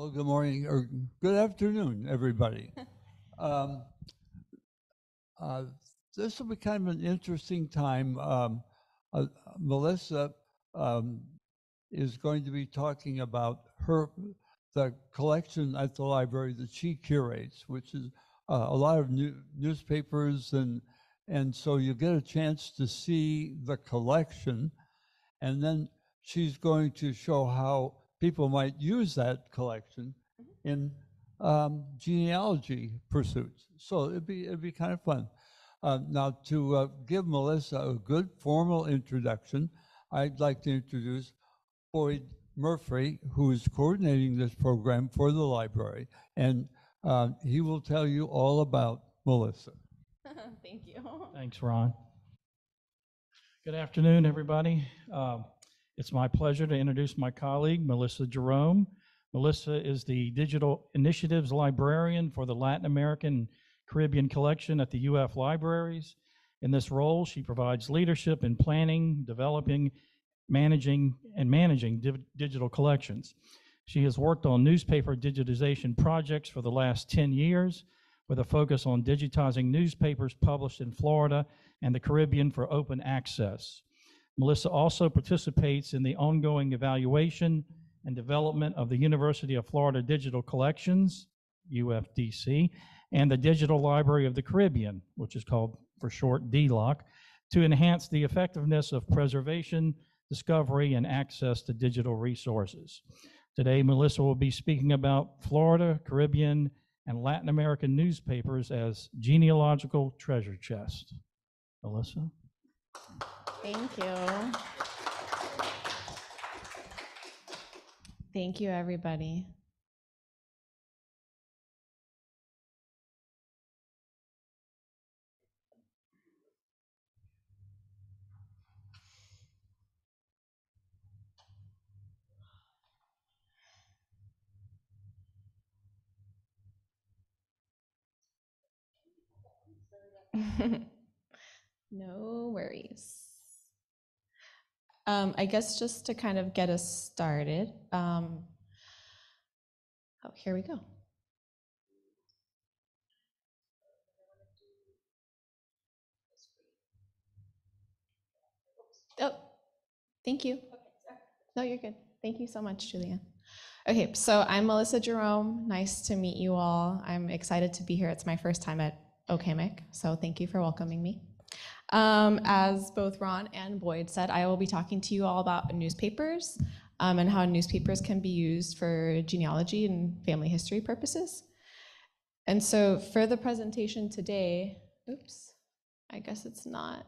Well, good morning or good afternoon, everybody. um, uh, this will be kind of an interesting time. Melissa um, is going to be talking about the collection at the library that she curates, which is a lot of newspapers, and so you get a chance to see the collection, and then she's going to show how people might use that collection in genealogy pursuits. So it'd be kind of fun. Now, to give Melissa a good formal introduction, I'd like to introduce Boyd Murphy, who is coordinating this program for the library, and he will tell you all about Melissa. Thank you. Thanks, Ron. Good afternoon, everybody. It's my pleasure to introduce my colleague, Melissa Jerome. Melissa is the Digital Initiatives Librarian for the Latin American Caribbean Collection at the UF Libraries. In this role, she provides leadership in planning, developing, managing digital collections. She has worked on newspaper digitization projects for the last 10 years, with a focus on digitizing newspapers published in Florida and the Caribbean for open access. Melissa also participates in the ongoing evaluation and development of the University of Florida Digital Collections, UFDC, and the Digital Library of the Caribbean, which is called for short DLOC, to enhance the effectiveness of preservation, discovery, and access to digital resources. Today, Melissa will be speaking about Florida, Caribbean, and Latin American newspapers as genealogical treasure chest. Melissa? Thank you. Thank you, everybody. No worries. I guess just to kind of get us started, here we go. Oh, thank you. No, you're good. Thank you so much, Julianne. Okay, so I'm Melissa Jerome. Nice to meet you all. I'm excited to be here. It's my first time at OCAMIC, so thank you for welcoming me. As both Ron and Boyd said, I will be talking to you all about newspapers and how newspapers can be used for genealogy and family history purposes. And so for the presentation today, oops, I guess it's not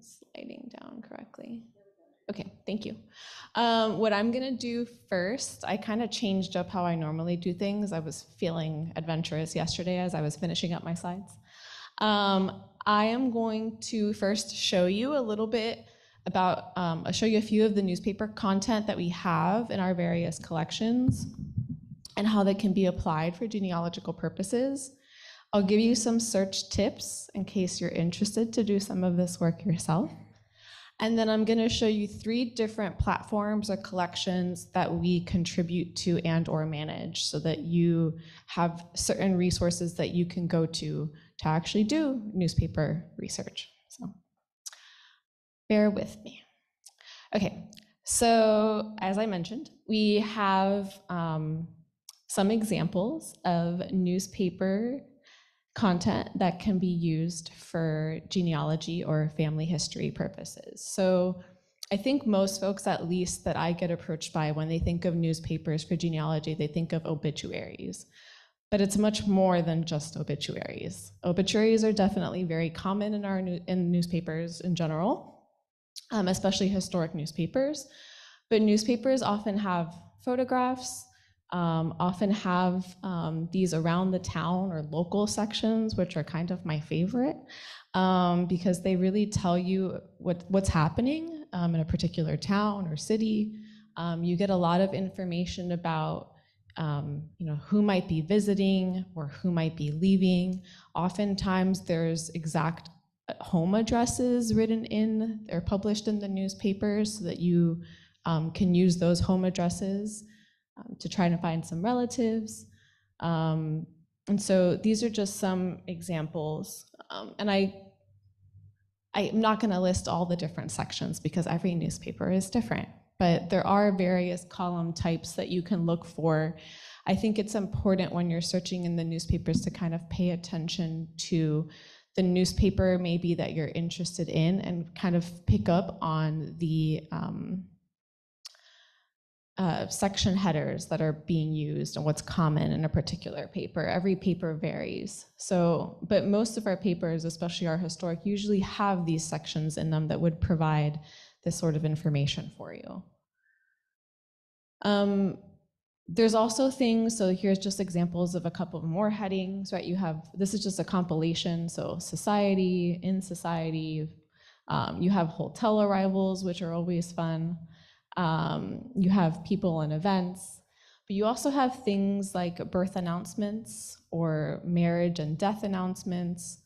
sliding down correctly. Okay, thank you. What I'm gonna do first, I kind of changed up how I normally do things. I was feeling adventurous yesterday as I was finishing up my slides. I am going to first show you a little bit about, I'll show you a few of the newspaper content that we have in our various collections and how they can be applied for genealogical purposes. I'll give you some search tips in case you're interested to do some of this work yourself. And then I'm going to show you 3 different platforms or collections that we contribute to and or manage so that you have certain resources that you can go to actually do newspaper research. So bear with me. Okay, so as I mentioned, we have some examples of newspaper content that can be used for genealogy or family history purposes. So I think most folks, at least that I get approached by when they think of newspapers for genealogy, they think of obituaries. But it's much more than just obituaries. Obituaries are definitely very common in newspapers in general, especially historic newspapers. But newspapers often have photographs, often have these around the town or local sections, which are kind of my favorite, because they really tell you what's happening in a particular town or city. You get a lot of information about who might be visiting or who might be leaving. Oftentimes there's exact home addresses written in, they're published in the newspapers so that you can use those home addresses to try to find some relatives. And so these are just some examples. And I'm not going to list all the different sections because every newspaper is different, but there are various column types that you can look for. I think it's important when you're searching in the newspapers to kind of pay attention to the newspaper maybe that you're interested in and kind of pick up on the section headers that are being used and what's common in a particular paper. Every paper varies. So, but most of our papers, especially our historic, usually have these sections in them that would provide this sort of information for you. There's also things, so here's just examples of a couple more headings, right? You have, this is just a compilation, so society, in society, you have hotel arrivals, which are always fun. You have people and events, but you also have things like birth announcements or marriage and death announcements.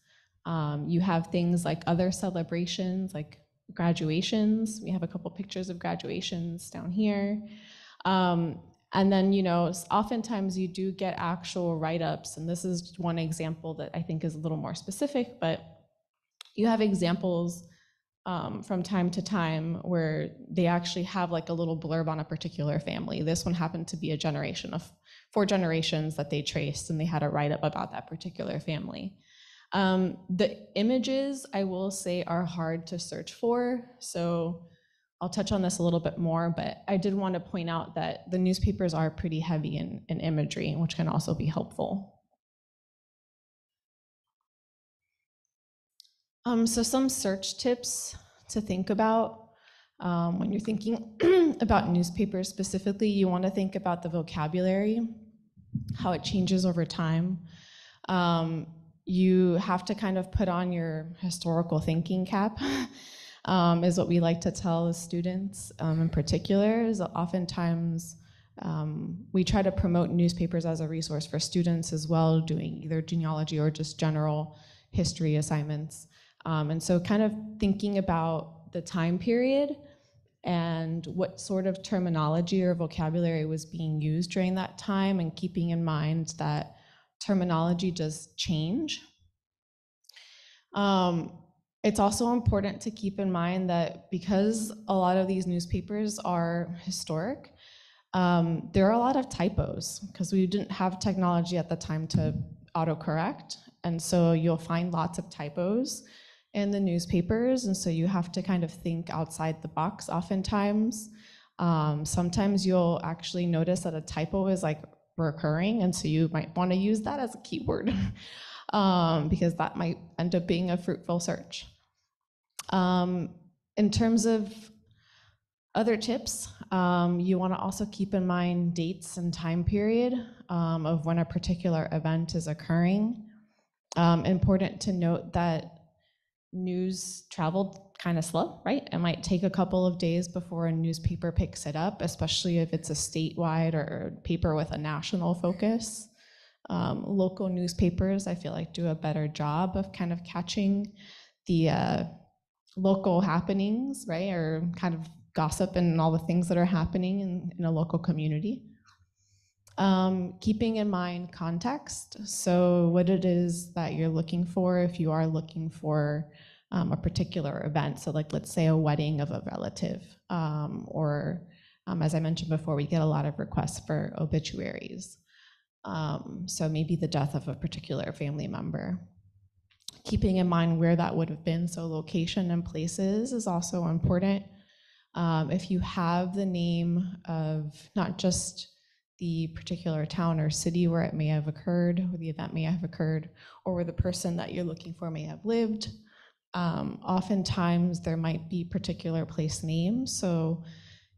You have things like other celebrations, like graduations. We have a couple pictures of graduations down here. And then, you know, oftentimes you do get actual write-ups, and this is one example that I think is a little more specific, but you have examples from time to time where they actually have like a little blurb on a particular family. This one happened to be a generation of 4 generations that they traced, and they had a write-up about that particular family. The images, I will say, are hard to search for, so I'll touch on this a little bit more, but I did want to point out that the newspapers are pretty heavy in imagery, which can also be helpful. So some search tips to think about when you're thinking about newspapers specifically. You want to think about the vocabulary, how it changes over time. You have to kind of put on your historical thinking cap, is what we like to tell the students in particular, is oftentimes we try to promote newspapers as a resource for students as well, doing either genealogy or just general history assignments. And so kind of thinking about the time period and what sort of terminology or vocabulary was being used during that time, and keeping in mind that terminology does change. It's also important to keep in mind that because a lot of these newspapers are historic, there are a lot of typos because we didn't have technology at the time to autocorrect. And so you'll find lots of typos in the newspapers. And so you have to kind of think outside the box oftentimes. Sometimes you'll actually notice that a typo is like recurring. And so you might want to use that as a keyword. Because that might end up being a fruitful search. In terms of other tips, you want to also keep in mind dates and time period of when a particular event is occurring. Important to note that news traveled kind of slow, right? It might take a couple of days before a newspaper picks it up, especially if it's a statewide or paper with a national focus. Local newspapers, I feel like, do a better job of kind of catching the local happenings, right? Or kind of gossip and all the things that are happening in a local community. Keeping in mind context, so what it is that you're looking for if you are looking for a particular event. So like, let's say a wedding of a relative, or as I mentioned before, we get a lot of requests for obituaries. So maybe the death of a particular family member. Keeping in mind where that would have been, so location and places is also important. If you have the name of not just the particular town or city where it may have occurred, or the event may have occurred, or where the person that you're looking for may have lived, oftentimes there might be particular place names. So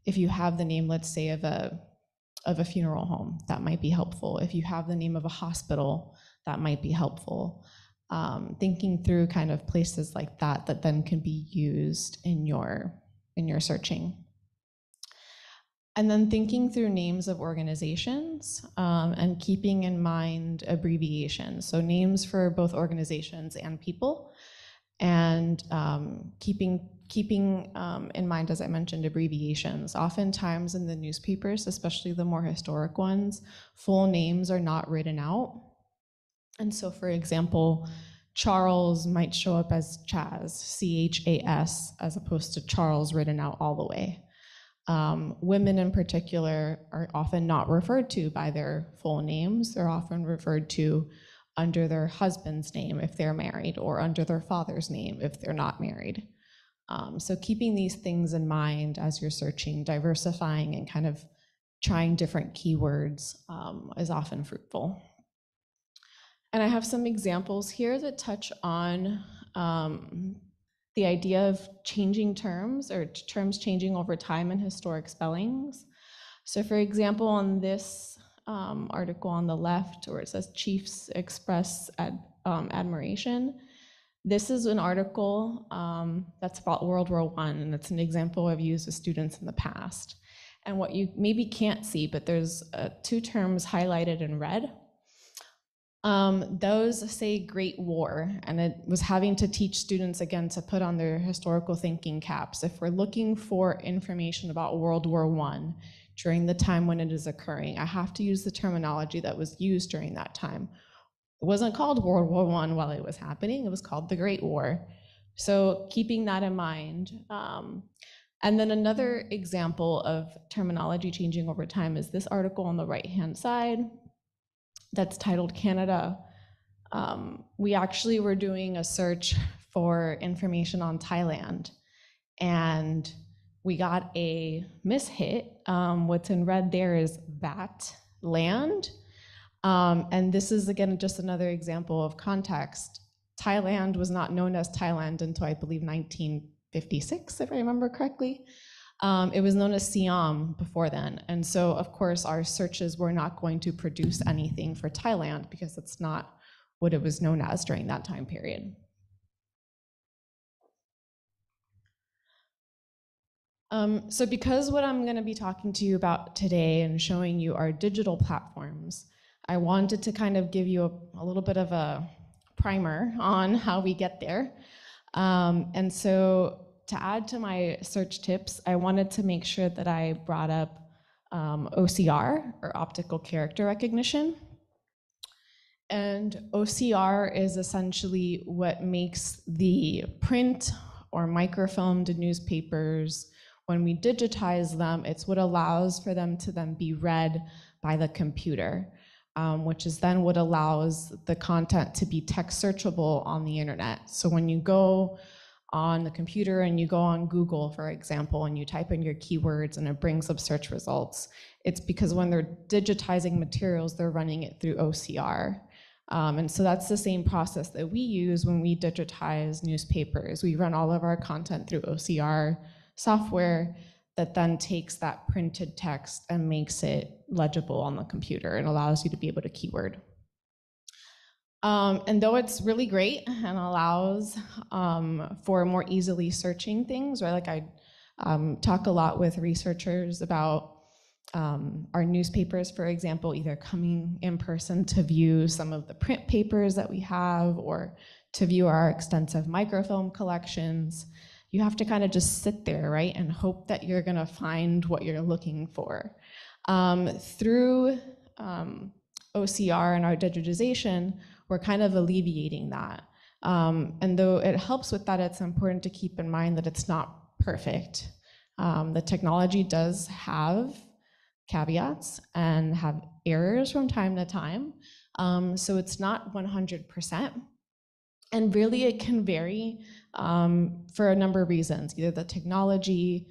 if you have the name, let's say, of a funeral home, that might be helpful. If you have the name of a hospital, that might be helpful. Thinking through kind of places like that that then can be used in your searching. And then thinking through names of organizations and keeping in mind abbreviations. So names for both organizations and people, and keeping keeping in mind, as I mentioned, abbreviations. Oftentimes in the newspapers, especially the more historic ones, full names are not written out. And so, for example, Charles might show up as Chaz, C-H-A-S, as opposed to Charles written out all the way. Women in particular are often not referred to by their full names. They're often referred to under their husband's name if they're married, or under their father's name if they're not married. So keeping these things in mind as you're searching, diversifying, and kind of trying different keywords is often fruitful. And I have some examples here that touch on the idea of changing terms, or terms changing over time in historic spellings. So for example, on this article on the left, where it says Chiefs express admiration, this is an article that's about World War I, and it's an example I've used with students in the past. And what you maybe can't see, but there's two terms highlighted in red. Those say Great War, and it was having to teach students again to put on their historical thinking caps. If we're looking for information about World War I during the time when it is occurring, I have to use the terminology that was used during that time. It wasn't called World War I while it was happening, it was called the Great War. So keeping that in mind. And then another example of terminology changing over time is this article on the right-hand side that's titled Canada. We actually were doing a search for information on Thailand, and we got a mishit. What's in red there is that land. And this is, again, just another example of context. Thailand was not known as Thailand until, I believe, 1956, if I remember correctly. It was known as Siam before then. And so, of course, our searches were not going to produce anything for Thailand because that's not what it was known as during that time period. So because what I'm going to be talking to you about today and showing you are digital platforms, I wanted to kind of give you a little bit of a primer on how we get there. And so to add to my search tips, I wanted to make sure that I brought up OCR, or optical character recognition. And OCR is essentially what makes the print or microfilmed newspapers, when we digitize them, it's what allows for them to then be read by the computer, which is then what allows the content to be text searchable on the internet. So when you go on the computer and you go on Google, for example, and you type in your keywords and it brings up search results, it's because when they're digitizing materials, they're running it through OCR. And so that's the same process that we use when we digitize newspapers. We run all of our content through OCR software that then takes that printed text and makes it legible on the computer and allows you to be able to keyword. And though it's really great and allows for more easily searching things, right? Like I talk a lot with researchers about our newspapers, for example, either coming in person to view some of the print papers that we have or to view our extensive microfilm collections. You have to kind of just sit there, right, and hope that you're gonna find what you're looking for. Through OCR and our digitization, we're kind of alleviating that. And though it helps with that, it's important to keep in mind that it's not perfect. The technology does have caveats and have errors from time to time. So it's not 100%. And really it can vary for a number of reasons. Either the technology,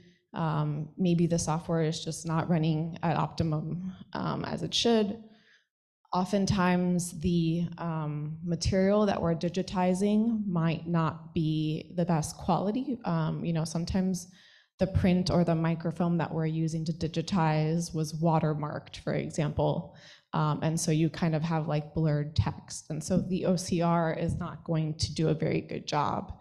maybe the software is just not running at optimum as it should. Oftentimes the material that we're digitizing might not be the best quality. Sometimes the print or the microfilm that we're using to digitize was watermarked, for example. And so you kind of have like blurred text. And so the OCR is not going to do a very good job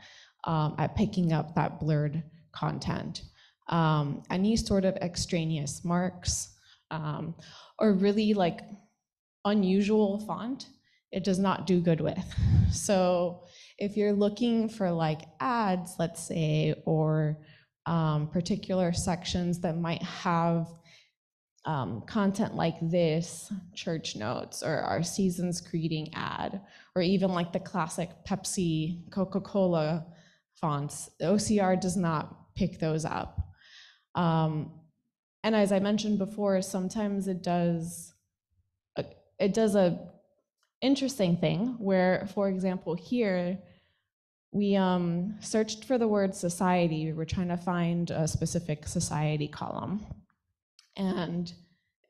at picking up that blurred content. Any sort of extraneous marks or really like unusual font, it does not do good with. So if you're looking for like ads, let's say, or particular sections that might have content like this, church notes, or our season's greeting ad, or even like the classic Pepsi, Coca-Cola fonts, the OCR does not pick those up. And as I mentioned before, sometimes it does a interesting thing where, for example, here, we searched for the word society. We were trying to find a specific society column. And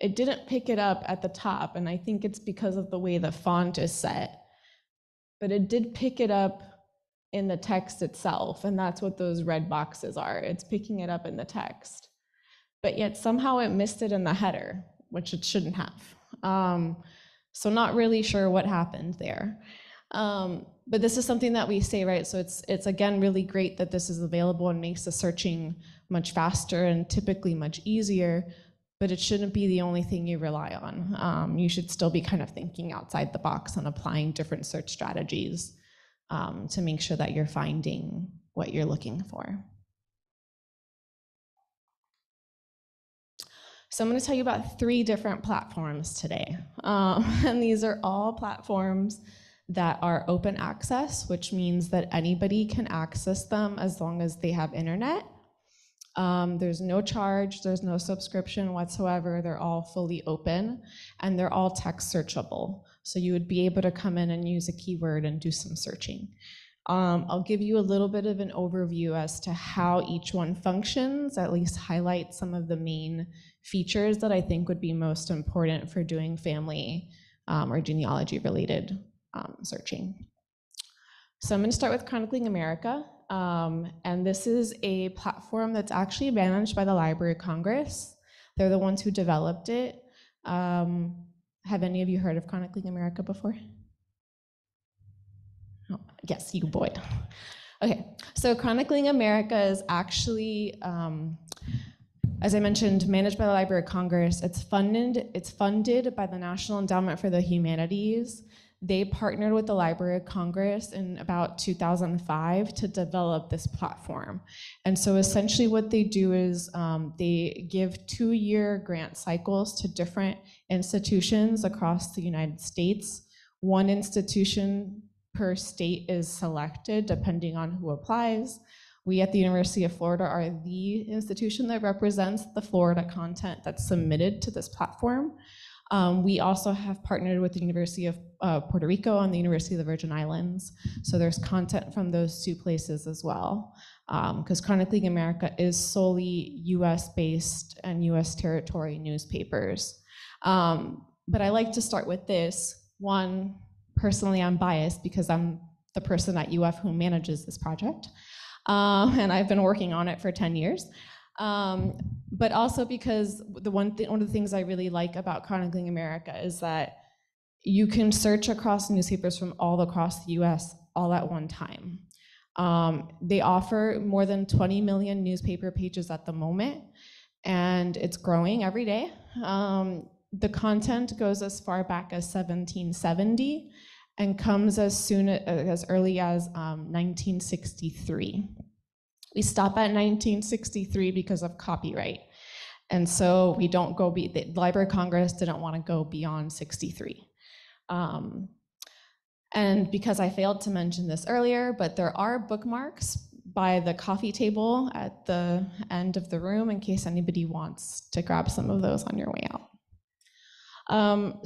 it didn't pick it up at the top, and I think it's because of the way the font is set. But it did pick it up in the text itself, and that's what those red boxes are. It's picking it up in the text. But yet somehow it missed it in the header, which it shouldn't have. So not really sure what happened there. But this is something that we say, right? So it's again really great that this is available and makes the searching much faster and typically much easier, but it shouldn't be the only thing you rely on. You should still be kind of thinking outside the box and applying different search strategies to make sure that you're finding what you're looking for. So I'm going to tell you about 3 different platforms today. And these are all platforms that are open access, which means that anybody can access them as long as they have internet. There's no charge, there's no subscription whatsoever. They're all fully open, and they're all text searchable. So you would be able to come in and use a keyword and do some searching. I'll give you a little bit of an overview as to how each one functions, at least highlight some of the main features that I think would be most important for doing family or genealogy related searching. So I'm going to start with Chronicling America, and this is a platform that's actually managed by the Library of Congress. They're the ones who developed it. Have any of you heard of Chronicling America before? Oh, yes, you would. Okay, so Chronicling America is actually, as I mentioned, managed by the Library of Congress. It's funded by the National Endowment for the Humanities. They partnered with the Library of Congress in about 2005 to develop this platform. And so essentially what they do is they give 2-year grant cycles to different institutions across the United States. One institution per state is selected depending on who applies. We at the University of Florida are the institution that represents the Florida content that's submitted to this platform. We also have partnered with the University of Puerto Rico and the University of the Virgin Islands. So there's content from those 2 places as well, because Chronicling America is solely US-based and US territory newspapers. But I like to start with this. One, personally, I'm biased because I'm the person at UF who manages this project. And I've been working on it for 10 years. But also because one of the things I really like about Chronicling America is that you can search across newspapers from all across the US all at one time. They offer more than 20 million newspaper pages at the moment, and it's growing every day. The content goes as far back as 1770 and comes as early as 1963. We stop at 1963 because of copyright. And so we don't go, the Library of Congress didn't want to go beyond 63. And because I failed to mention this earlier, but there are bookmarks by the coffee table at the end of the room in case anybody wants to grab some of those on your way out.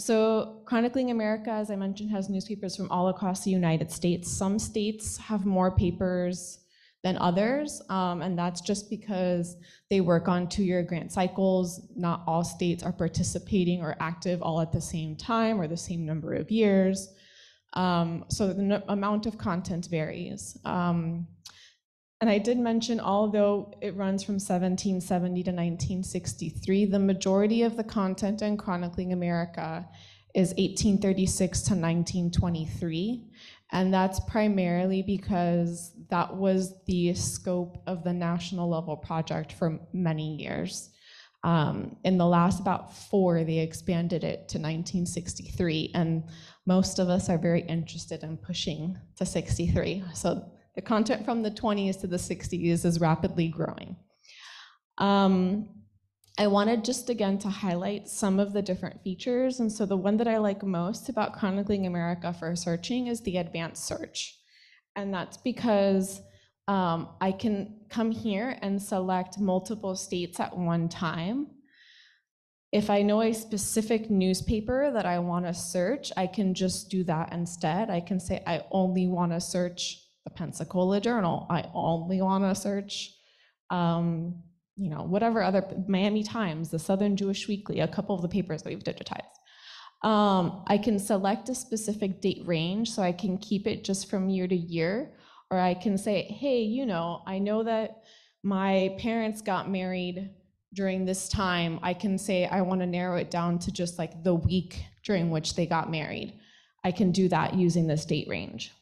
So Chronicling America, as I mentioned, has newspapers from all across the United States. Some states have more papers than others, and that's just because they work on 2-year grant cycles. Not all states are participating or active all at the same time or the same number of years. So the amount of content varies. And I did mention, although it runs from 1770 to 1963, the majority of the content in Chronicling America is 1836 to 1923. And that's primarily because that was the scope of the national level project for many years. In the last about 4, they expanded it to 1963. And most of us are very interested in pushing to 63. So the content from the 20s to the 60s is rapidly growing. I wanted just again to highlight some of the different features. And so the one that I like most about Chronicling America for searching is the advanced search. And that's because I can come here and select multiple states at one time. If I know a specific newspaper that I want to search, I can just do that instead. I can say I only want to search the Pensacola Journal. I only want to search, whatever other, Miami Times, the Southern Jewish Weekly, a couple of the papers that we've digitized. I can select a specific date range, so I can keep it just from year to year, or I can say, hey, I know that my parents got married during this time. I can say I want to narrow it down to just like the week during which they got married. I can do that using this date range.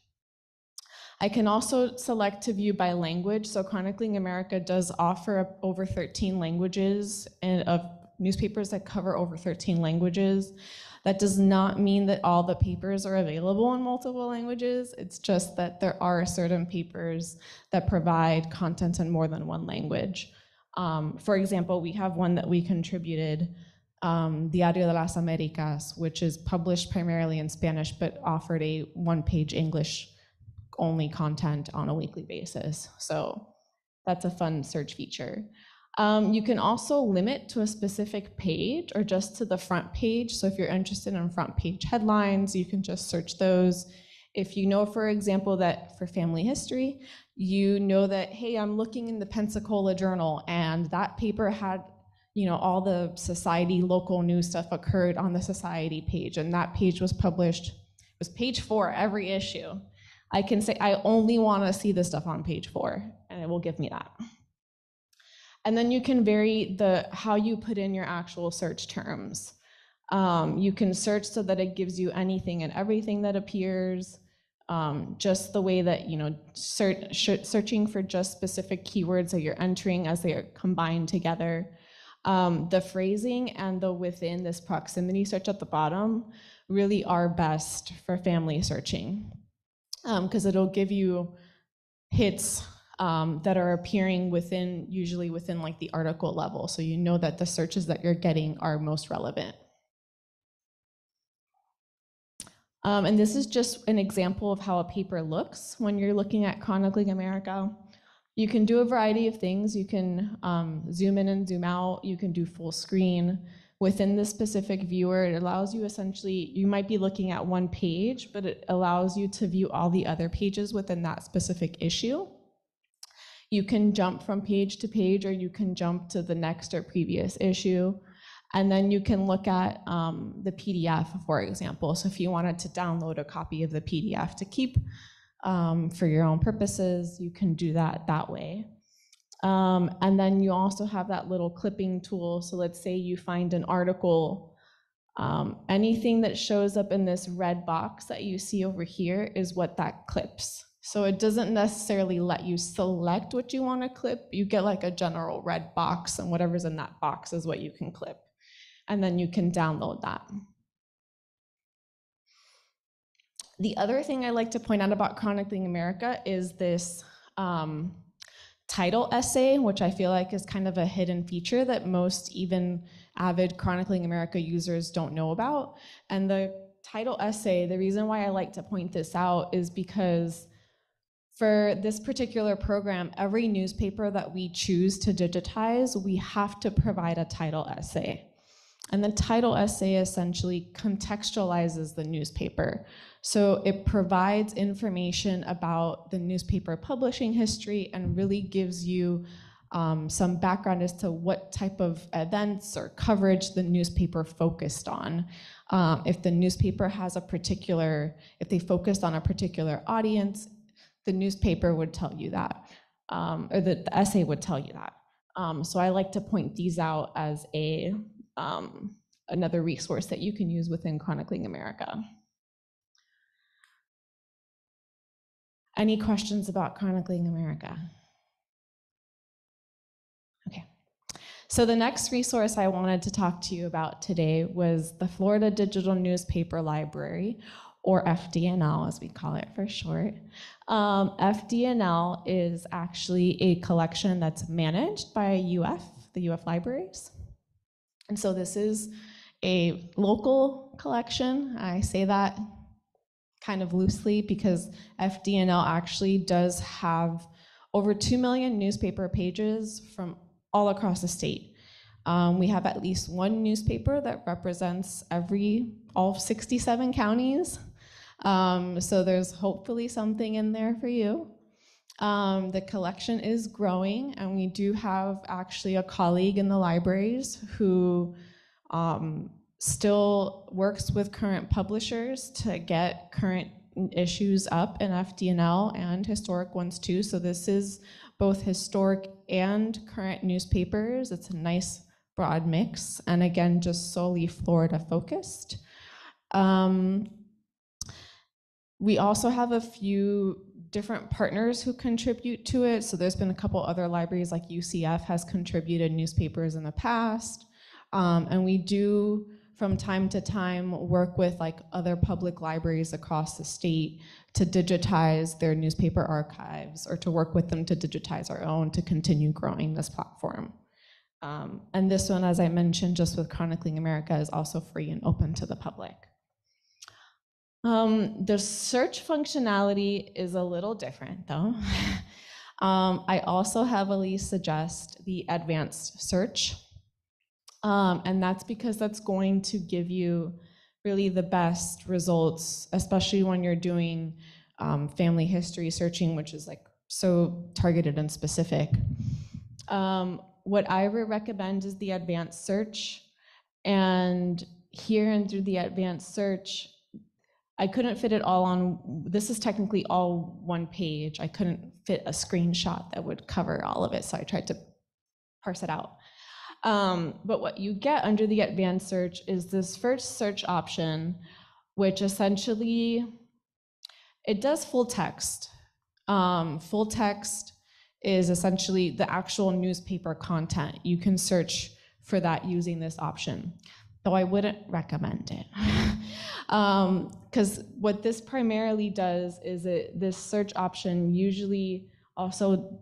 I can also select to view by language. So Chronicling America does offer over 13 languages and of newspapers that cover over 13 languages. That does not mean that all the papers are available in multiple languages. It's just that there are certain papers that provide content in more than one language. For example, we have one that we contributed, Diario de las Américas, which is published primarily in Spanish, but offered a one-page English-only content on a weekly basis. So that's a fun search feature. You can also limit to a specific page or just to the front page. So if you're interested in front page headlines, you can just search those. If you know, for example, that for family history, you know that, hey, I'm looking in the Pensacola Journal and that paper had, all the society local news stuff occurred on the society page, and that page was published, it was page 4 every issue. I can say, I only want to see the stuff on page 4, and it will give me that. And then you can vary how you put in your actual search terms. You can search so that it gives you anything and everything that appears, just the way that, searching for just specific keywords that you're entering as they are combined together. The phrasing and the within, this proximity search at the bottom, really are best for family searching, because it'll give you hits that are appearing usually within like the article level, so you know that the searches that you're getting are most relevant. And this is just an example of how a paper looks when you're looking at Chronicling America. You can do a variety of things. You can zoom in and zoom out. You can do full screen. Within this specific viewer, it allows you essentially, you might be looking at one page, but it allows you to view all the other pages within that specific issue. You can jump from page to page, or you can jump to the next or previous issue. And then you can look at the PDF, for example. So if you wanted to download a copy of the PDF to keep for your own purposes, you can do that way. And then you also have that little clipping tool. So let's say you find an article. Anything that shows up in this red box that you see over here is what that clips. So it doesn't necessarily let you select what you want to clip. You get like a general red box, and whatever's in that box is what you can clip. And then you can download that. The other thing I like to point out about Chronicling America is this title essay, which I feel like is kind of a hidden feature that most even avid Chronicling America users don't know about. And the title essay, the reason why I like to point this out is because for this particular program, every newspaper that we choose to digitize, we have to provide a title essay. And the title essay essentially contextualizes the newspaper. So it provides information about the newspaper publishing history and really gives you some background as to what type of events or coverage the newspaper focused on. If the newspaper has if they focused on a particular audience, the newspaper would tell you that, or the essay would tell you that. So I like to point these out as another resource that you can use within Chronicling America. Any questions about Chronicling America? Okay. So the next resource I wanted to talk to you about today was the Florida Digital Newspaper Library, or FDNL as we call it for short. FDNL is actually a collection that's managed by the UF Libraries. And so this is a local collection. I say that kind of loosely because FDNL actually does have over 2 million newspaper pages from all across the state. We have at least one newspaper that represents all 67 counties. So there's hopefully something in there for you. The collection is growing, and we do have actually a colleague in the libraries who still works with current publishers to get current issues up in FDNL and historic ones too. So this is both historic and current newspapers. It's a nice broad mix, and again, just solely Florida focused. We also have a few different partners who contribute to it. So there's been a couple other libraries, like UCF has contributed newspapers in the past. And we do, from time to time, work with like other public libraries across the state to digitize their newspaper archives, or to work with them to digitize our own to continue growing this platform. And this one, as I mentioned, just with Chronicling America, is also free and open to the public. The search functionality is a little different though. I also heavily suggest the advanced search. And that's because that's going to give you really the best results, especially when you're doing family history searching, which is like so targeted and specific. What I would recommend is the advanced search. And here and through the advanced search, I couldn't fit it all on, this is technically all one page. I couldn't fit a screenshot that would cover all of it, so I tried to parse it out. But what you get under the advanced search is this first search option, which essentially, it does full text. Full text is essentially the actual newspaper content. You can search for that using this option, though I wouldn't recommend it. Because what this primarily does is this search option usually also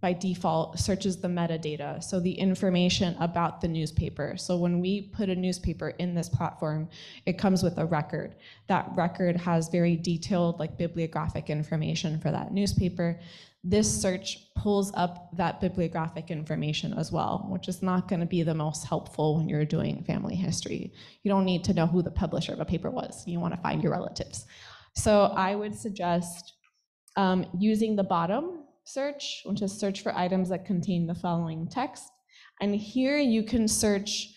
by default searches the metadata, so the information about the newspaper. So when we put a newspaper in this platform, it comes with a record. That record has very detailed like bibliographic information for that newspaper. This search pulls up that bibliographic information as well, which is not going to be the most helpful when you're doing family history. You don't need to know who the publisher of a paper was. You want to find your relatives. So I would suggest using the bottom search, which is search for items that contain the following text. And here you can search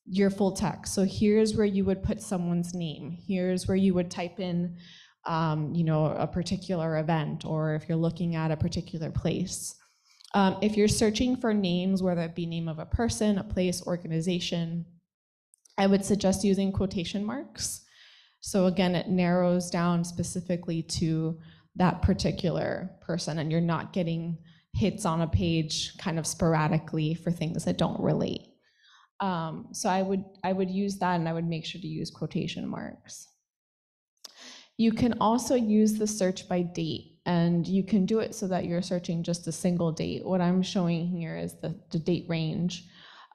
your full text. So here's where you would put someone's name. Here's where you would type in a particular event, or if you're looking at a particular place. If you're searching for names, whether it be name of a person, a place, organization, I would suggest using quotation marks. So again, it narrows down specifically to that particular person, and you're not getting hits on a page kind of sporadically for things that don't relate. So I would use that, and I would make sure to use quotation marks. You can also use the search by date, and you can do it so that you're searching just a single date. What I'm showing here is the date range.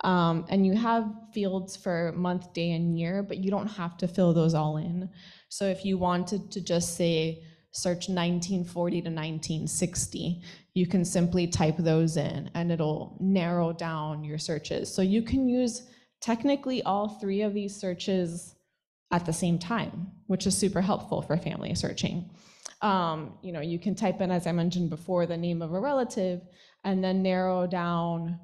And you have fields for month, day, and year, but you don't have to fill those all in. So if you wanted to just say, search 1940 to 1960, you can simply type those in and it'll narrow down your searches. So you can use technically all three of these searches at the same time, which is super helpful for family searching. You can type in, as I mentioned before, the name of a relative and then narrow down,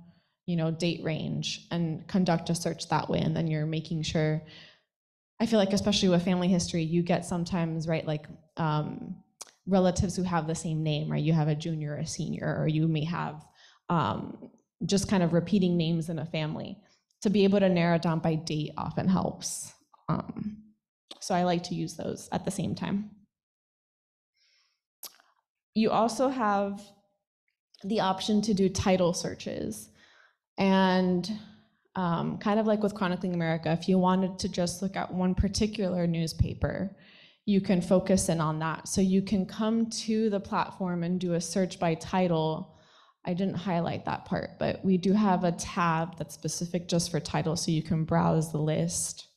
date range and conduct a search that way. And then you're making sure, I feel like especially with family history, you get sometimes, right, like relatives who have the same name, right? You have a junior, a senior, or you may have just kind of repeating names in a family. To be able to narrow it down by date often helps. So I like to use those at the same time. You also have the option to do title searches. And kind of like with Chronicling America, if you wanted to just look at one particular newspaper, you can focus in on that. So you can come to the platform and do a search by title. I didn't highlight that part, but we do have a tab that's specific just for title, so you can browse the list.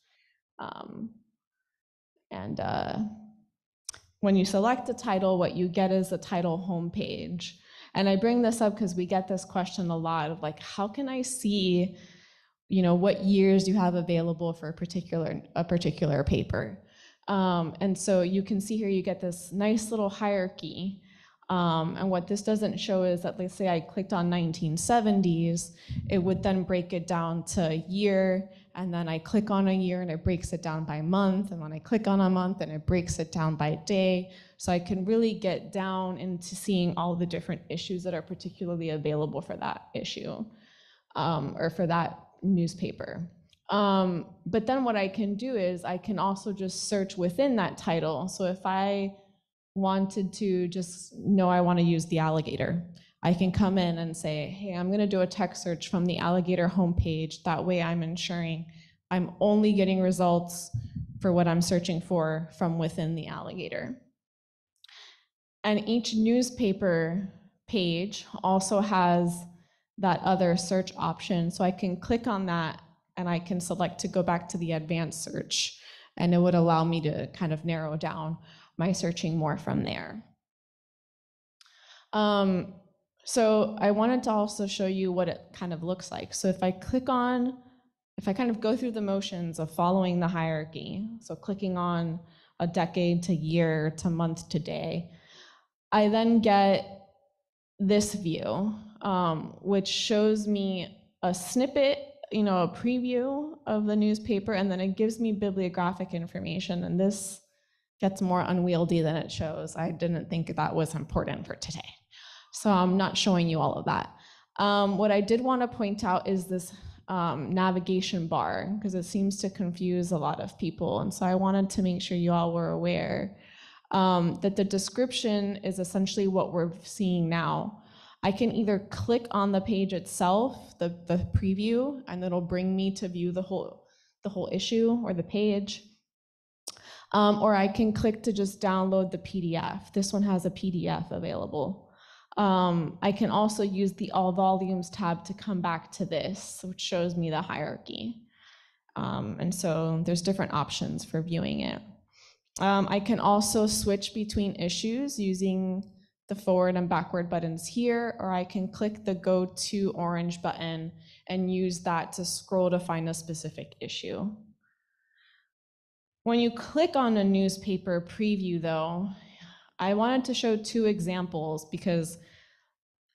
When you select a title, what you get is the title homepage. And I bring this up because we get this question a lot of like, how can I see, what years you have available for a particular paper? And so you can see here, you get this nice little hierarchy. And what this doesn't show is that, let's say I clicked on 1970s, it would then break it down to year, and then I click on a year and it breaks it down by month, and when I click on a month and it breaks it down by day. So I can really get down into seeing all the different issues that are particularly available for that issue, or for that newspaper. But then what I can do is I can also just search within that title. So if I wanted to just know I want to use the alligator, I can come in and say, hey, I'm going to do a text search from the alligator homepage. That way I'm ensuring I'm only getting results for what I'm searching for from within the alligator. And each newspaper page also has that other search option. So I can click on that and I can select to go back to the advanced search, and it would allow me to kind of narrow down my searching more from there. So I wanted to also show you what it kind of looks like. So if I kind of go through the motions of following the hierarchy, so clicking on a decade to year to month to day, I then get this view, which shows me a snippet, a preview of the newspaper, and then it gives me bibliographic information, and this gets more unwieldy than it shows. I didn't think that was important for today, so I'm not showing you all of that. What I did want to point out is this navigation bar, because it seems to confuse a lot of people, and so I wanted to make sure you all were aware that the description is essentially what we're seeing now. I can either click on the page itself, the preview, and it'll bring me to view the whole issue or the page. Or I can click to just download the PDF. This one has a PDF available. I can also use the All Volumes tab to come back to this, which shows me the hierarchy. And so there's different options for viewing it. I can also switch between issues using the forward and backward buttons here, or I can click the Go to orange button and use that to scroll to find a specific issue. When you click on a newspaper preview, though, I wanted to show two examples, because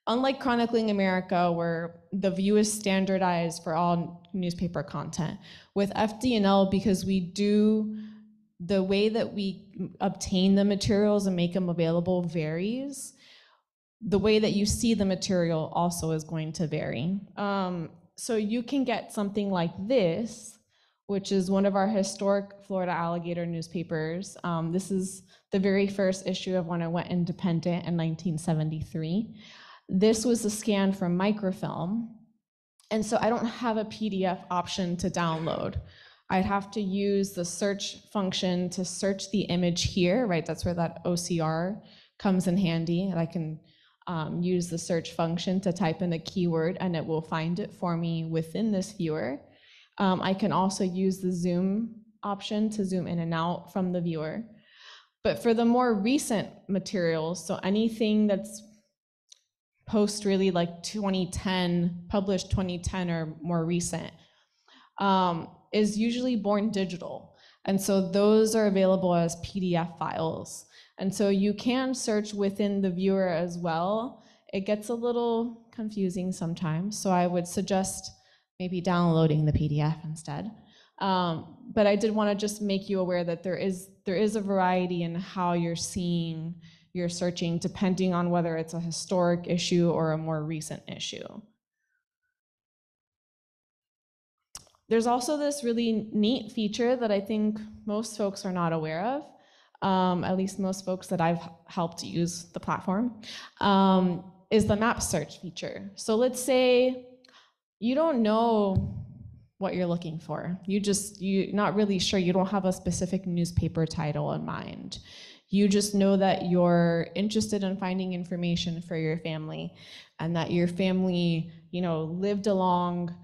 unlike Chronicling America, where the view is standardized for all newspaper content, with FD&L, because the way that we obtain the materials and make them available varies, the way that you see the material also is going to vary. So you can get something like this, which is one of our historic Florida alligator newspapers. This is the very first issue of when it went independent in 1973. This was a scan from microfilm, and so I don't have a PDF option to download. I'd have to use the search function to search the image here, right? That's where that OCR comes in handy, and I can use the search function to type in a keyword, and it will find it for me within this viewer. I can also use the zoom option to zoom in and out from the viewer. But for the more recent materials, so anything that's post really like 2010, published 2010 or more recent, is usually born digital. And so those are available as PDF files. And so you can search within the viewer as well. It gets a little confusing sometimes, so I would suggest maybe downloading the PDF instead. But I did want to just make you aware that there is a variety in how you're seeing your searching, depending on whether it's a historic issue or a more recent issue. There's also this really neat feature that I think most folks are not aware of, at least most folks that I've helped use the platform, is the map search feature. So let's say you don't know what you're looking for. You're not really sure, you don't have a specific newspaper title in mind. You just know that you're interested in finding information for your family, and that your family, lived along,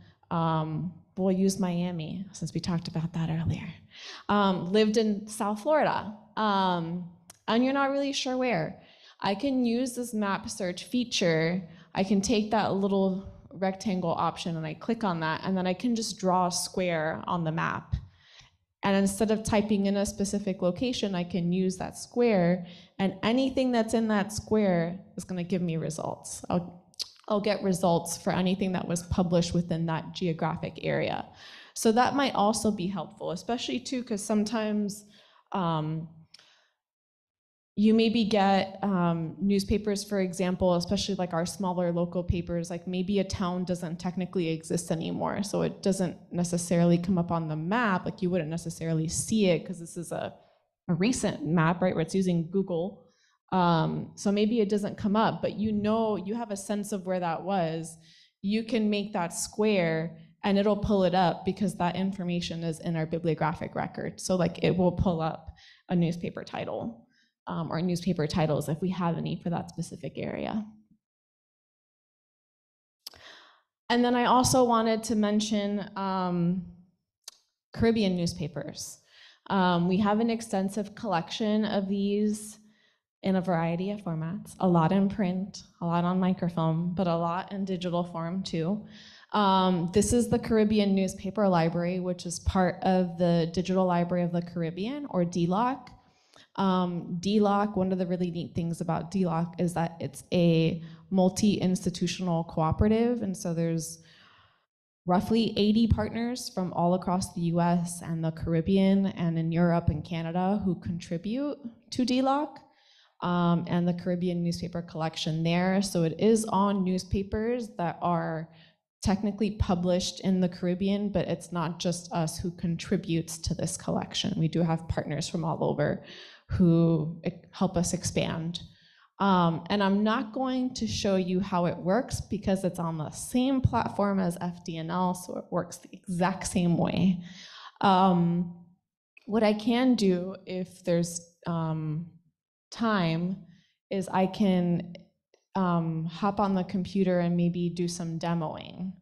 we'll use Miami since we talked about that earlier, lived in South Florida, and you're not really sure where. I can use this map search feature. I can take that little rectangle option and I click on that, and then I can just draw a square on the map. And instead of typing in a specific location, I can use that square, and anything that's in that square is going to give me results. I'll get results for anything that was published within that geographic area. So that might also be helpful, especially too, because sometimes you maybe get newspapers, for example, especially like our smaller local papers, like maybe a town doesn't technically exist anymore, so it doesn't necessarily come up on the map, like you wouldn't necessarily see it because this is a recent map, right, where it's using Google. So maybe it doesn't come up, but you have a sense of where that was. You can make that square and it'll pull it up because that information is in our bibliographic record. So like it will pull up a newspaper title. Or newspaper titles if we have any for that specific area. And then I also wanted to mention Caribbean newspapers. We have an extensive collection of these in a variety of formats, a lot in print, a lot on microfilm, but a lot in digital form too. This is the Caribbean Newspaper Library, which is part of the Digital Library of the Caribbean, or DLOC. DLOC, one of the really neat things about DLOC is that it's a multi-institutional cooperative, and so there's roughly 80 partners from all across the US and the Caribbean and in Europe and Canada who contribute to DLOC and the Caribbean newspaper collection there. So it is on newspapers that are technically published in the Caribbean, but it's not just us who contributes to this collection. We do have partners from all over who help us expand. And I'm not going to show you how it works because it's on the same platform as FDNL, so it works the exact same way. What I can do if there's time is I can hop on the computer and maybe do some demoing.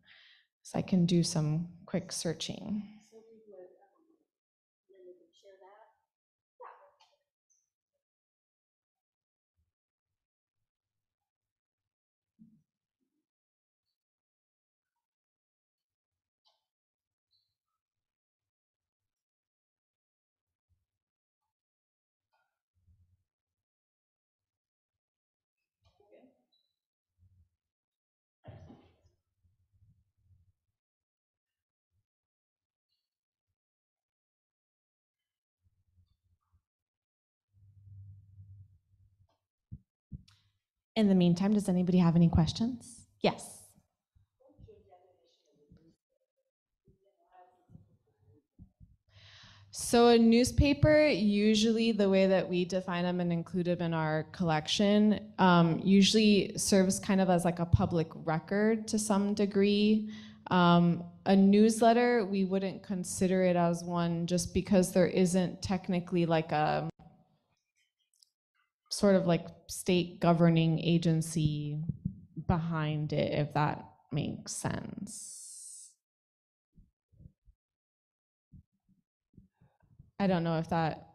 So I can do some quick searching. In the meantime, does anybody have any questions? Yes. So a newspaper, usually the way that we define them and include them in our collection, usually serves kind of as like a public record to some degree. A newsletter, we wouldn't consider it as one just because there isn't technically like a sort of like state governing agency behind it, if that makes sense. I don't know if that.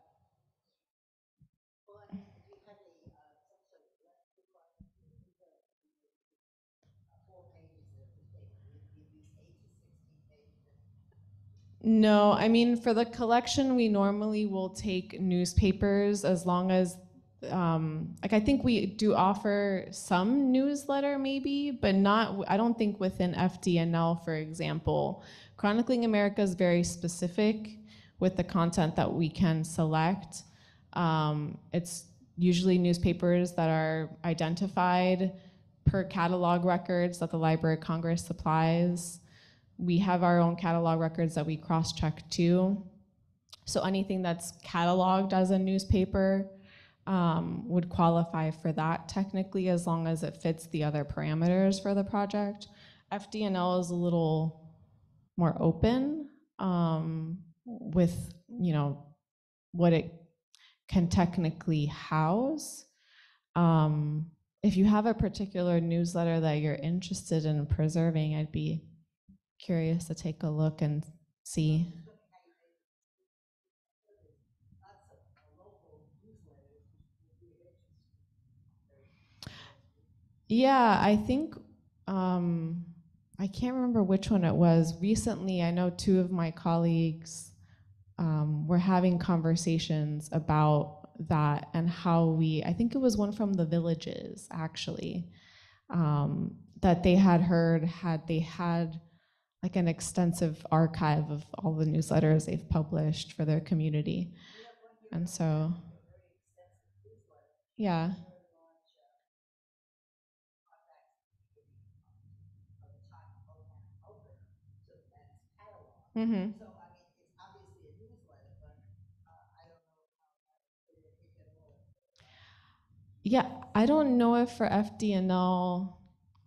No, I mean, for the collection, we normally will take newspapers as long as, like, I think we do offer some newsletter maybe, but not, I don't think within FDNL, for example. Chronicling America is very specific with the content that we can select. It's usually newspapers that are identified per catalog records that the Library of Congress supplies. We have our own catalog records that we cross-check too. So anything that's cataloged as a newspaper would qualify for that technically, as long as it fits the other parameters for the project. FDNL is a little more open with, you know, what it can technically house. If you have a particular newsletter that you're interested in preserving, I'd be curious to take a look and see. Yeah, I think I can't remember which one it was. Recently, I know two of my colleagues were having conversations about that and how I think it was one from the Villages actually, that they had heard they had like an extensive archive of all the newsletters they've published for their community. And so, yeah. Mm-hmm. Yeah, I don't know if for FDNL,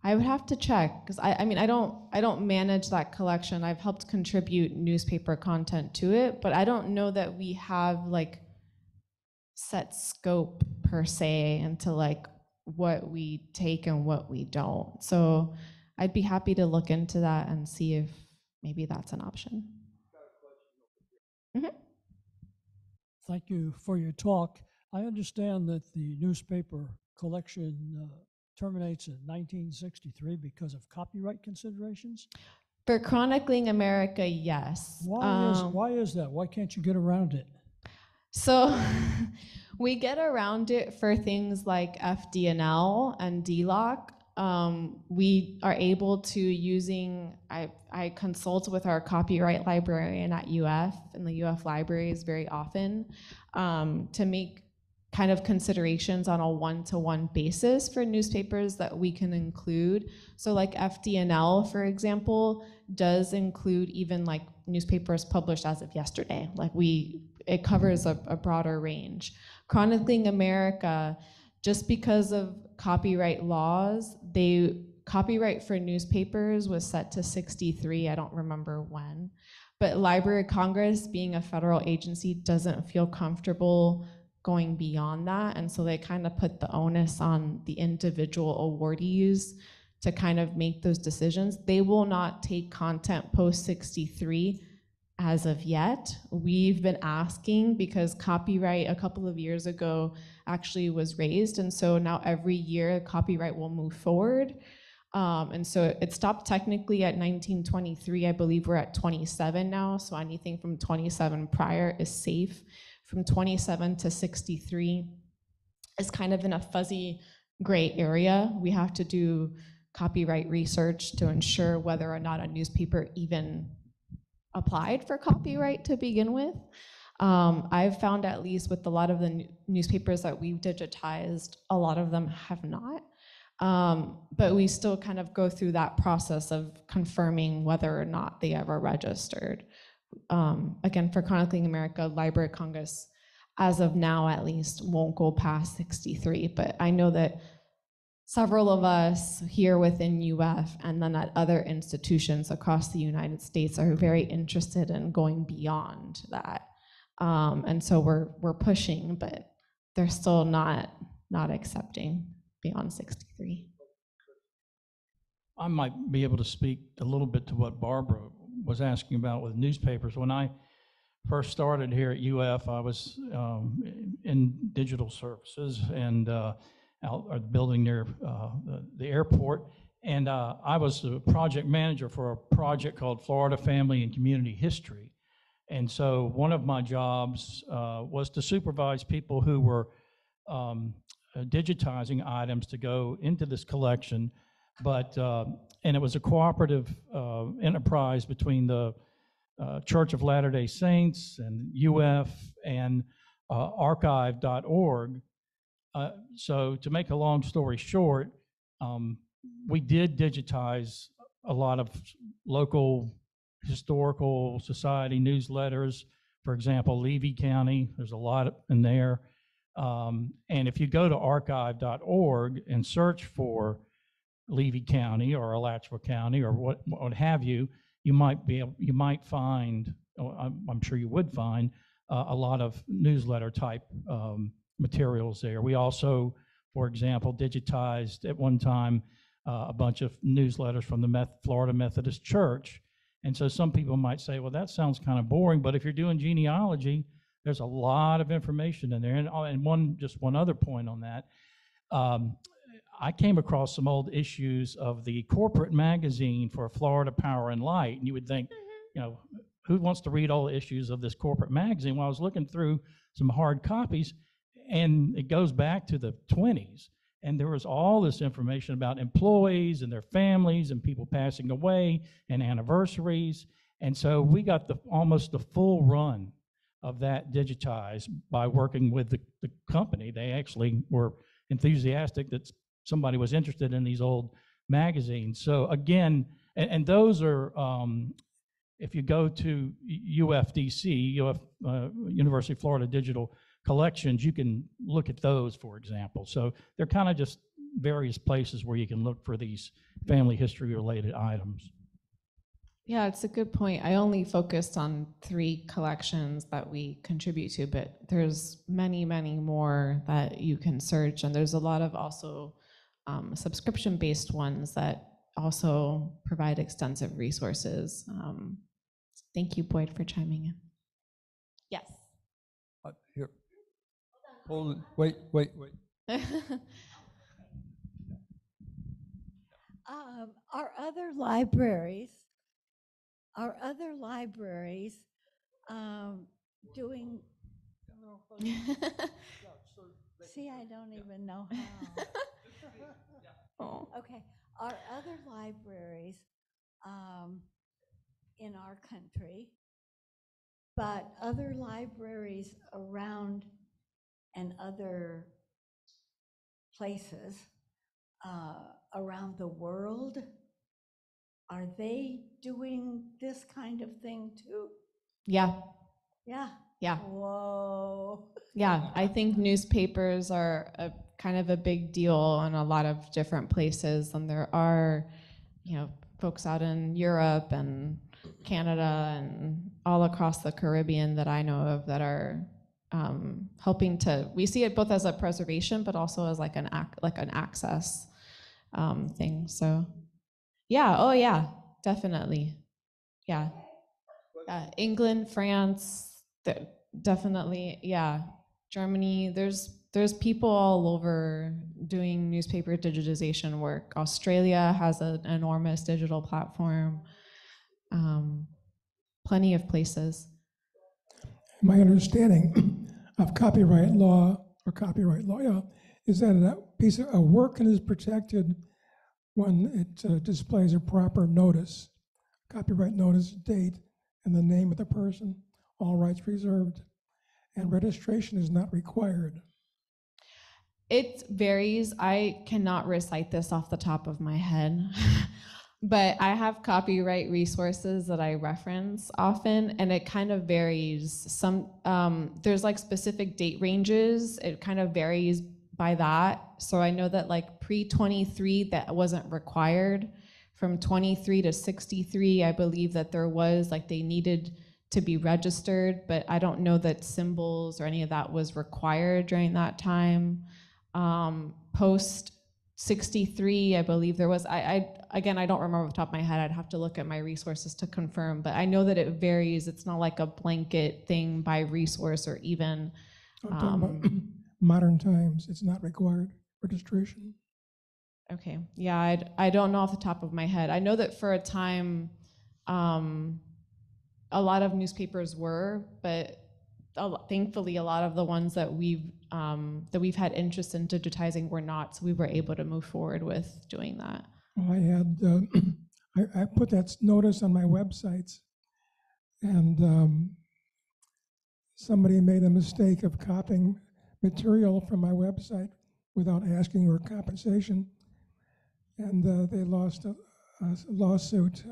I would have to check because I mean I don't manage that collection. I've helped contribute newspaper content to it, but I don't know that we have like set scope per se into like what we take and what we don't. So I'd be happy to look into that and see if maybe that's an option. Mm-hmm. Thank you for your talk. I understand that the newspaper collection terminates in 1963 because of copyright considerations. For Chronicling America, yes. Why is that? Why can't you get around it? So we get around it for things like FDNL and DLOC. We are able to I consult with our copyright librarian at UF and the UF libraries very often to make kind of considerations on a one-to-one basis for newspapers that we can include. So like FDNL, for example, does include even like newspapers published as of yesterday. Like it covers a broader range. Chronicling America, just because of copyright laws, copyright for newspapers was set to 63, I don't remember when. But Library of Congress, being a federal agency, doesn't feel comfortable going beyond that. And so they kind of put the onus on the individual awardees to kind of make those decisions. They will not take content post 63 as of yet. We've been asking because copyright a couple of years ago actually was raised. And so now every year copyright will move forward. And so it stopped technically at 1923. I believe we're at 27 now. So anything from 27 prior is safe. From 27 to 63 is kind of in a fuzzy gray area. We have to do copyright research to ensure whether or not a newspaper even applied for copyright to begin with. I've found, at least with a lot of the newspapers that we've digitized, a lot of them have not. But we still kind of go through that process of confirming whether or not they ever registered. Again, for Chronicling America, Library of Congress, as of now at least, won't go past 63. But I know that several of us here within UF and then at other institutions across the United States are very interested in going beyond that. And so we're pushing, but they're still not accepting beyond 63. I might be able to speak a little bit to what Barbara was asking about with newspapers. When I first started here at UF, I was in digital services and out at the building near the airport. And I was a project manager for a project called Florida Family and Community History. And so one of my jobs was to supervise people who were digitizing items to go into this collection. But, and it was a cooperative enterprise between the Church of Latter-day Saints and UF and archive.org. So to make a long story short, we did digitize a lot of local historical society newsletters. For example, Levy County, there's a lot in there. And if you go to archive.org and search for Levy County or Alachua County or what have you, you might find, I'm sure you would find, a lot of newsletter type materials there. We also, for example, digitized at one time a bunch of newsletters from the Florida Methodist Church. And so some people might say, well, that sounds kind of boring, but if you're doing genealogy, there's a lot of information in there. And just one other point on that, I came across some old issues of the corporate magazine for Florida Power and Light, and you would think, you know, who wants to read all the issues of this corporate magazine? Well, I was looking through some hard copies, and it goes back to the 20s, and there was all this information about employees and their families and people passing away and anniversaries, and so we got almost the full run of that digitized by working with the company. They actually were enthusiastic that somebody was interested in these old magazines. So again, and those are, if you go to UFDC, University of Florida Digital Collections, you can look at those, for example. So they're kind of just various places where you can look for these family history related items. Yeah, it's a good point. I only focused on 3 collections that we contribute to, but there's many, many more that you can search. And there's a lot of also subscription-based ones that also provide extensive resources. Thank you, Boyd, for chiming in. Yes. Here. Hold it. Wait. Are other libraries doing? See, I don't even know how. Oh. Okay, are other libraries in our country, but other libraries around and other places around the world, are they doing this kind of thing too? Yeah. Yeah. Yeah. Whoa. Yeah, I think newspapers are kind of a big deal in a lot of different places, and there are, folks out in Europe and Canada and all across the Caribbean that I know of that are helping to. We see it both as a preservation, but also as like an access thing. So, yeah. Oh, yeah. Definitely. Yeah. England, France. Definitely, yeah. Germany, there's people all over doing newspaper digitization work. Australia has an enormous digital platform. Plenty of places. My understanding of copyright law is that a work is protected when it displays a proper notice, copyright notice, date, and the name of the person. All rights reserved, and registration is not required. It varies. I cannot recite this off the top of my head, but I have copyright resources that I reference often, and it kind of varies. There's like specific date ranges. It kind of varies by that. So I know that like pre-23, that wasn't required. From 23 to 63, I believe that there was, like, they needed to be registered, but I don't know that symbols or any of that was required during that time. Post 63, I believe there was, again, I don't remember off the top of my head. I'd have to look at my resources to confirm, but I know that it varies. It's not like a blanket thing by resource or even. I'm talking about modern times, it's not required registration. Okay, yeah, I don't know off the top of my head. I know that for a time, a lot of newspapers were, but thankfully a lot of the ones that we've had interest in digitizing were not, so we were able to move forward with doing that. Well, I had I put that notice on my websites, and somebody made a mistake of copying material from my website without asking for compensation, and they lost a lawsuit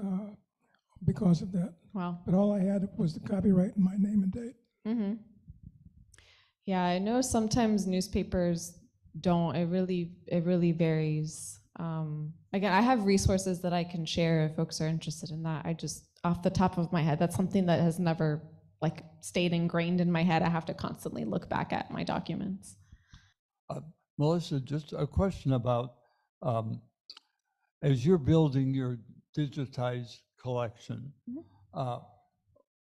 because of that. Wow. But all I had was the copyright and my name and date. Mm-hmm. Yeah, I know sometimes newspapers don't. It really varies. Again, I have resources that I can share if folks are interested in that. I just, off the top of my head, that's something that has never like stayed ingrained in my head. I have to constantly look back at my documents. Melissa, just a question about as you're building your digitized collection,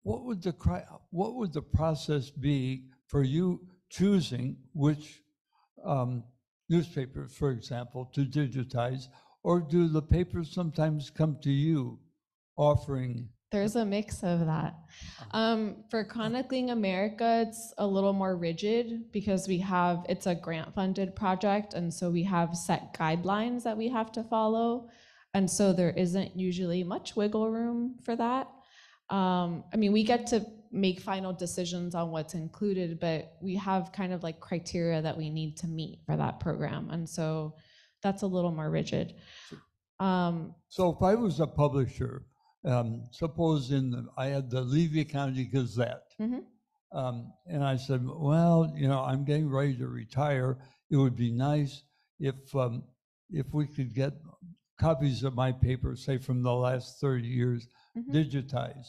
what would the process be for you choosing which newspapers, for example, to digitize, or do the papers sometimes come to you offering? There's a mix of that. For Chronicling America, it's a little more rigid because it's a grant-funded project, and so we have set guidelines that we have to follow, and so there isn't usually much wiggle room for that. I mean, we get to make final decisions on what's included, but we have kind of like criteria that we need to meet for that program, and so that's a little more rigid. So if I was a publisher, suppose I had the Levy County Gazette, and I said, well, I'm getting ready to retire. It would be nice if we could get copies of my paper, say from the last 30 years, digitized.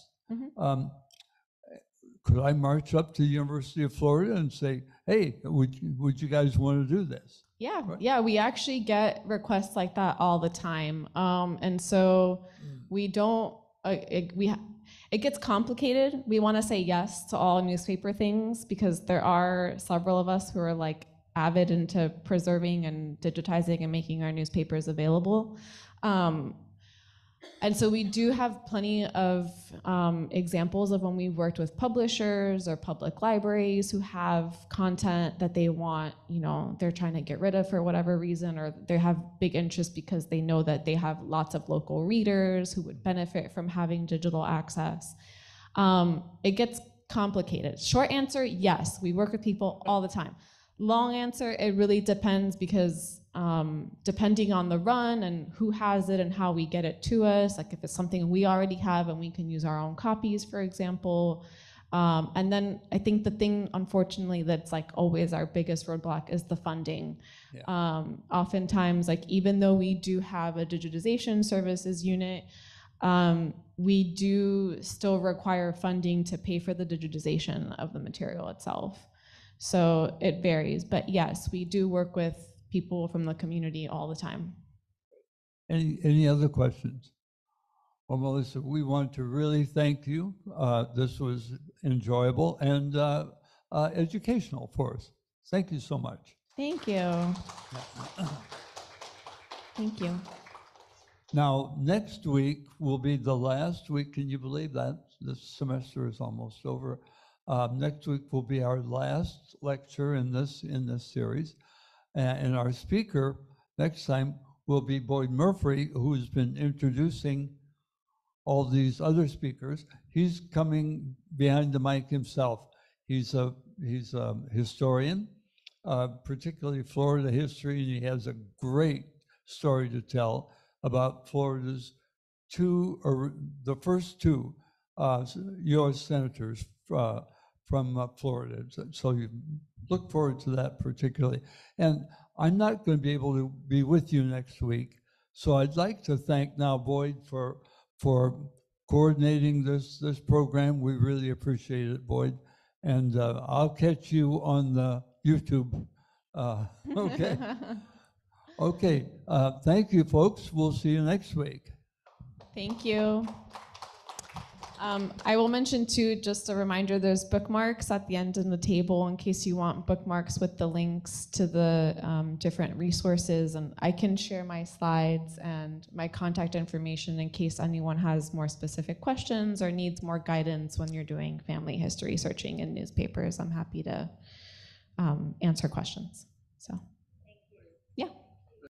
Could I march up to the University of Florida and say, hey, would you guys want to do this? Yeah, right? Yeah, we actually get requests like that all the time. And so we don't, it gets complicated. We want to say yes to all newspaper things because there are several of us who are like avid into preserving and digitizing and making our newspapers available. And so we do have plenty of examples of when we've worked with publishers or public libraries who have content that they want, they're trying to get rid of for whatever reason, or they have big interest because they know that they have lots of local readers who would benefit from having digital access. It gets complicated. Short answer, yes, we work with people all the time. Long answer, it really depends because depending on the run and who has it and how we get it to us, like if it's something we already have and we can use our own copies, for example. And then I think the thing, unfortunately, that's like always our biggest roadblock is the funding. Yeah. Oftentimes, like even though we do have a digitization services unit, we do still require funding to pay for the digitization of the material itself. So it varies, but yes, we do work with people from the community all the time. Any other questions? Well, Melissa, we want to really thank you. This was enjoyable and educational for us. Thank you so much. Thank you. Thank you. Now, next week will be the last week. Can you believe that? This semester is almost over. Next week will be our last lecture in this series. And our speaker next time will be Boyd Murphy, who's been introducing all these other speakers. He's coming behind the mic himself. He's a historian, particularly Florida history, and he has a great story to tell about Florida's the first two U.S. senators from Florida. So you look forward to that particularly. And I'm not going to be able to be with you next week, so I'd like to thank now Boyd for coordinating this program. We really appreciate it, Boyd. And I'll catch you on the YouTube. Okay. Okay. Thank you, folks. We'll see you next week. Thank you. I will mention too, just a reminder, there's bookmarks at the end of the table in case you want bookmarks with the links to the different resources, and I can share my slides and my contact information in case anyone has more specific questions or needs more guidance when you're doing family history searching in newspapers. I'm happy to answer questions. So.